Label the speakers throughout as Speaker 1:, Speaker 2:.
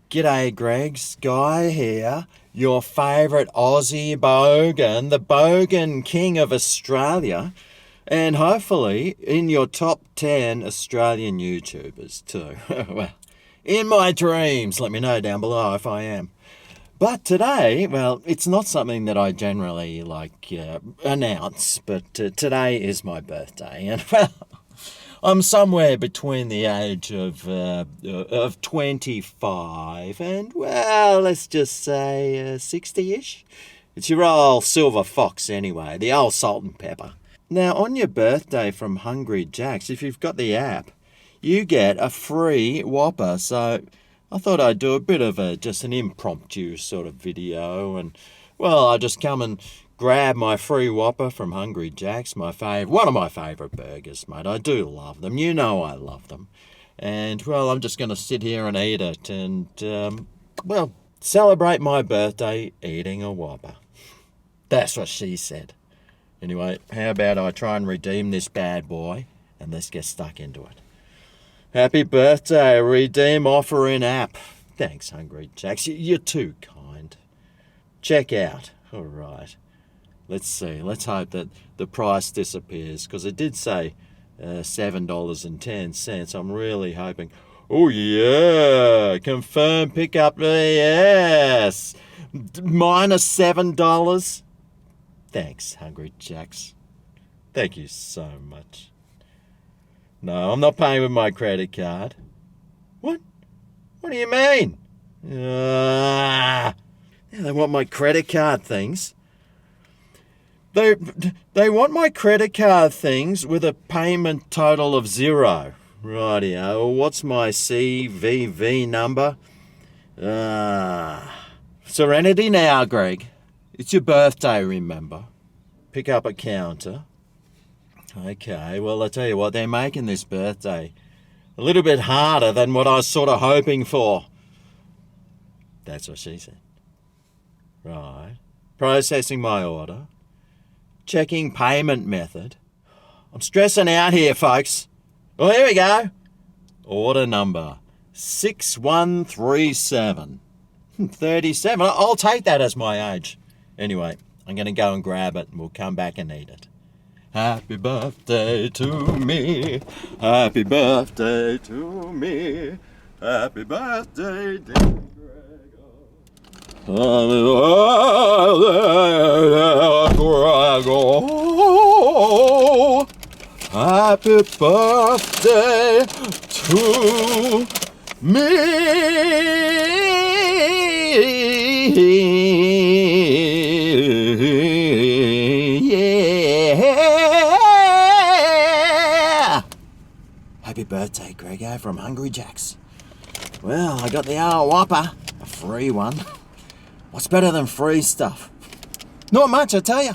Speaker 1: G'day, Greg's Guy here, your favourite Aussie bogan, the bogan king of Australia, and hopefully in your top 10 Australian YouTubers too. Well, in my dreams, let me know down below if I am. But today, well, it's not something that I generally announce, but today is my birthday, and well, I'm somewhere between the age of 25 and, well, let's just say 60-ish. It's your old silver fox anyway, the old salt and pepper. Now, on your birthday from Hungry Jack's, if you've got the app, you get a free Whopper. So I thought I'd do a bit of just an impromptu sort of video, and, well, I'll just come and grab my free Whopper from Hungry Jack's, one of my favourite burgers, mate. I do love them. You know I love them. And, well, I'm just going to sit here and eat it and, well, celebrate my birthday eating a Whopper. That's what she said. Anyway, how about I try and redeem this bad boy, and let's get stuck into it. Happy birthday, redeem offer in app. Thanks, Hungry Jack's. You're too kind. Check out. All right. Let's see. Let's hope that the price disappears, because it did say $7.10. I'm really hoping. Oh, yeah. Confirm pickup. Yes. Minus $7. Thanks, Hungry Jack's. Thank you so much. No, I'm not paying with my credit card. What? What do you mean? Yeah, they want my credit card things. They want my credit card things with a payment total of 0. Rightio. What's my CVV number? Serenity now, Greg. It's your birthday, remember? Pick up a counter. Okay, well, I tell you what, they're making this birthday a little bit harder than what I was sort of hoping for. That's what she said. Right. Processing my order. Checking payment method. I'm stressing out here, folks. Oh, here we go. Order number 6137. 37. I'll take that as my age. Anyway, I'm going to go and grab it, and we'll come back and eat it. Happy birthday to me. Happy birthday to me. Happy birthday, dear Gregor. Happy birthday to me. Yeah. Happy birthday, Gregor, from Hungry Jack's. Well, I got the old Whopper, a free one. What's better than free stuff? Not much, I tell you.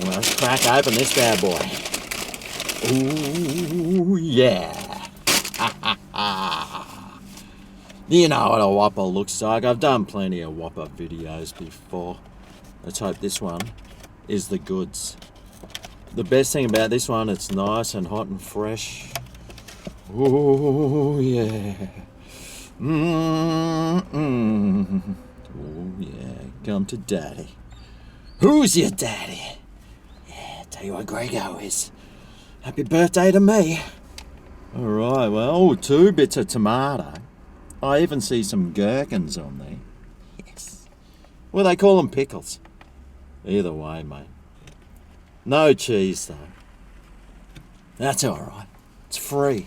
Speaker 1: Well, let's crack open this bad boy. Ooh, yeah. You know what a Whopper looks like. I've done plenty of Whopper videos before. Let's hope this one is the goods. The best thing about this one, it's nice and hot and fresh. Oh, yeah. Mm-mm. Oh, yeah. Come to Daddy. Who's your daddy? Yeah, tell you what Grego is. Happy birthday to me. All right, well, 2 bits of tomato. I even see some gherkins on there. Yes. Well, they call them pickles. Either way, mate. No cheese, though. That's all right. It's free.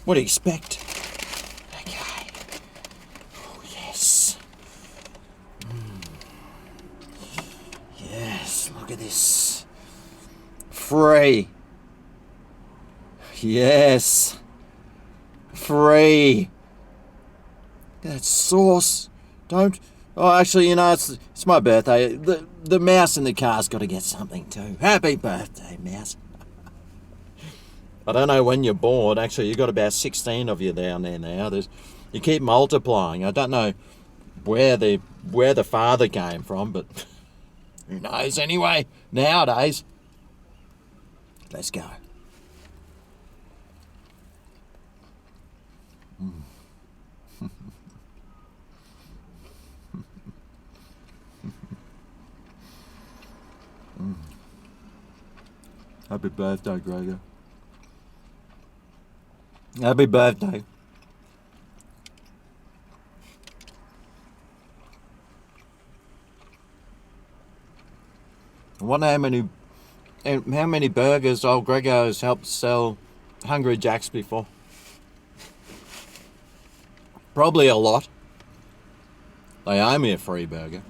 Speaker 1: What do you expect? Okay. Oh, yes. Yes, look at this. Free. Yes. Free. That sauce. Don't. Oh, actually, you know, it's my birthday. The mouse in the car's got to get something too. Happy birthday, mouse. I don't know when you're born. Actually, you've got about 16 of you down there now. You keep multiplying. I don't know where the father came from, but who knows anyway, nowadays. Let's go. Happy birthday, Gregor. Happy birthday. I wonder how many burgers old Gregor's helped sell Hungry Jack's before. Probably a lot. They owe me a free burger.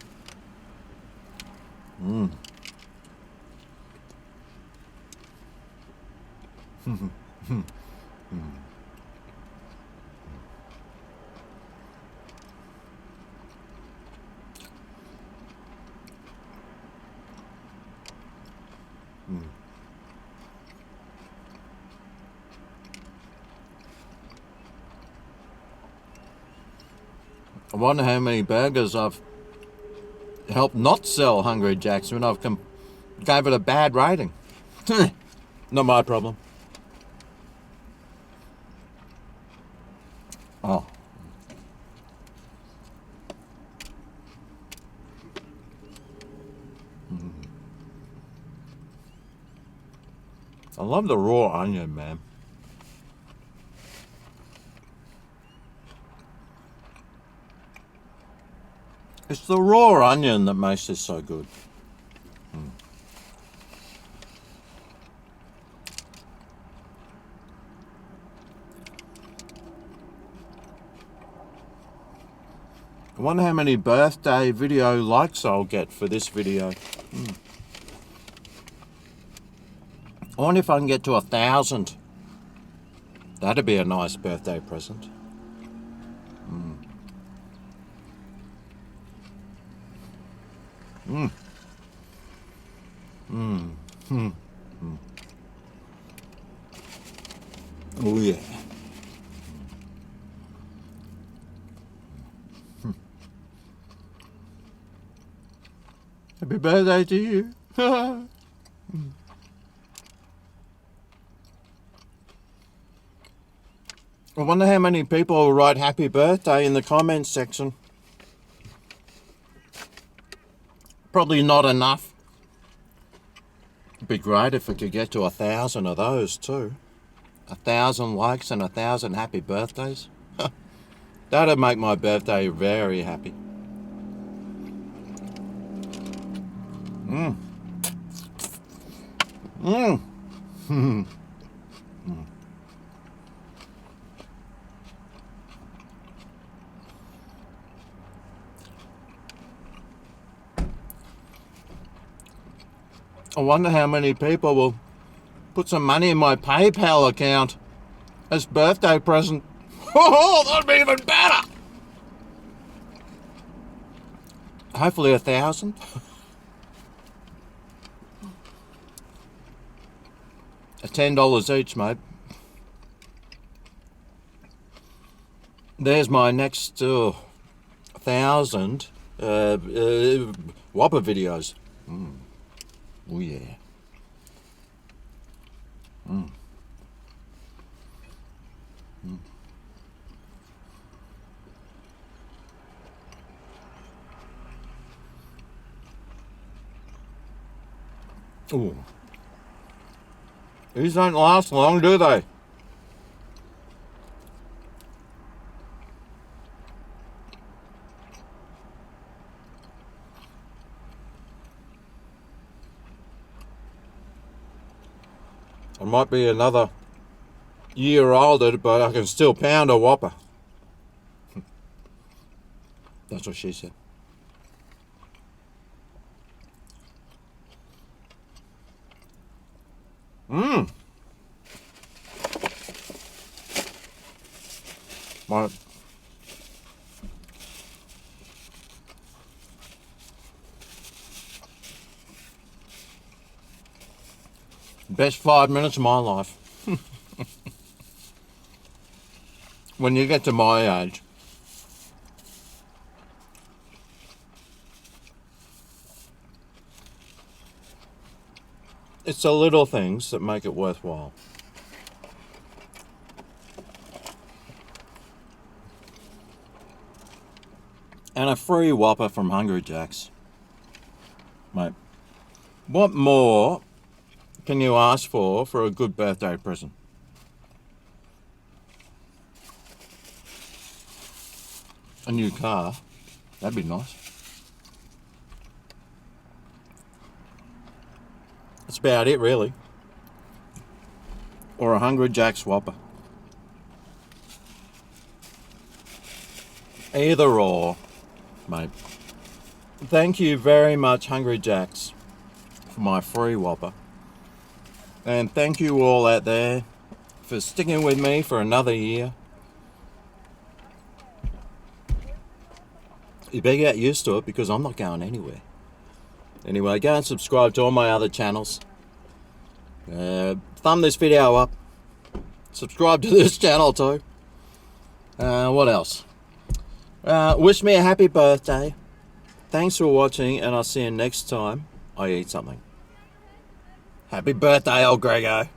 Speaker 1: I wonder how many burgers I've helped not sell Hungry Jack's when I've gave it a bad rating. Not my problem. Oh. I love the raw onion, man. It's the raw onion that makes this so good. I wonder how many birthday video likes I'll get for this video. I wonder if I can get to 1,000. That'd be a nice birthday present. Oh yeah. Happy birthday to you. I wonder how many people will write happy birthday in the comments section. Probably not enough. It'd be great if we could get to 1,000 of those too. 1,000 likes and 1,000 happy birthdays. That'd make my birthday very happy. I wonder how many people will put some money in my PayPal account as birthday present. Oh, that'd be even better. Hopefully 1,000. $10 each, mate. There's my next 1,000 Whopper videos. Oh yeah. Ooh. These don't last long, do they? I might be another year older, but I can still pound a Whopper. That's what she said. My best 5 minutes of my life. When you get to my age. It's the little things that make it worthwhile. And a free Whopper from Hungry Jack's. Mate, what more can you ask for a good birthday present? A new car. That'd be nice. That's about it, really. Or a Hungry Jack's Whopper. Either or, mate. Thank you very much, Hungry Jack's, for my free Whopper. And thank you all out there for sticking with me for another year. You better get used to it because I'm not going anywhere. Anyway, go and subscribe to all my other channels. Thumb this video up. Subscribe to this channel too. What else? Wish me a happy birthday. Thanks for watching, and I'll see you next time I eat something. Happy birthday, old Grego.